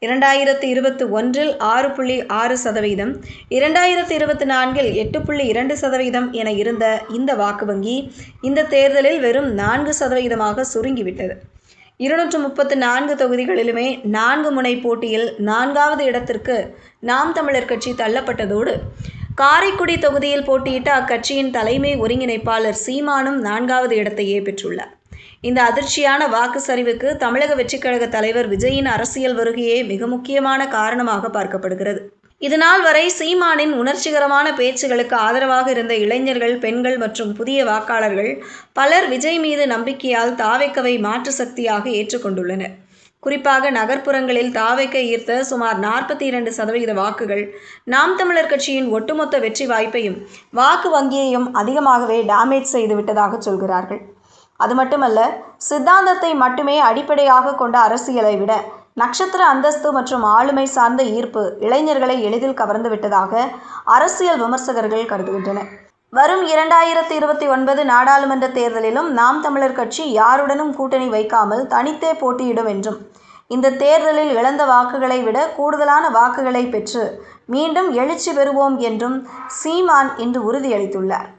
2021 6.6%, 2024 8.2% என இருந்த இந்த வாக்கு வங்கி இந்த தேர்தலில் வெறும் 4%ஆக சுருங்கிவிட்டது. 234 தொகுதிகளிலுமே 4 முனை போட்டியில் 4வது இடத்திற்கு நாம் தமிழர் கட்சி தள்ளப்பட்டதோடு, காரைக்குடி தொகுதியில் போட்டியிட்ட அக்கட்சியின் தலைமை ஒருங்கிணைப்பாளர் சீமானும் 4வது இடத்தையே பெற்றுள்ளார். இந்த அதிர்ச்சியான வாக்கு சரிவுக்கு தமிழக வெற்றிக்கழக தலைவர் விஜயின் அரசியல் வருகையே மிக முக்கியமான காரணமாக பார்க்கப்படுகிறது. இதுநாள் வரை சீமானின் உணர்ச்சிகரமான பேச்சுகளுக்கு ஆதரவாக இருந்த இளைஞர்கள், பெண்கள் மற்றும் புதிய வாக்காளர்கள் பலர் விஜய் மீது நம்பிக்கையால் தாவேக்காவை மாற்று சக்தியாக ஏற்றுக்கொண்டுள்ளனர். குறிப்பாக நகர்ப்புறங்களில் தாவேக்கா ஈர்த்த சுமார் 42% வாக்குகள் நாம் தமிழர் கட்சியின் ஒட்டுமொத்த வெற்றி வாய்ப்பையும் வாக்கு வங்கியையும் அதிகமாகவே டேமேஜ் செய்துவிட்டதாக சொல்கிறார்கள். அது மட்டுமல்ல, சித்தாந்தத்தை மட்டுமே அடிப்படையாக கொண்ட அரசியலை விட நட்சத்திர அந்தஸ்து மற்றும் ஆளுமை சார்ந்த ஈர்ப்பு இளைஞர்களை எளிதில் கவர்ந்து விட்டதாக அரசியல் விமர்சகர்கள் கருதுகின்றனர். வரும் 2029 நாடாளுமன்ற தேர்தலிலும் நாம் தமிழர் கட்சி யாருடனும் கூட்டணி வைக்காமல் தனித்தே போட்டியிடும் என்றும், இந்த தேர்தலில் இழந்த வாக்குகளை விட கூடுதலான வாக்குகளை பெற்று மீண்டும் எழுச்சி பெறுவோம் என்றும் சீமான் இன்று உறுதியளித்துள்ளார்.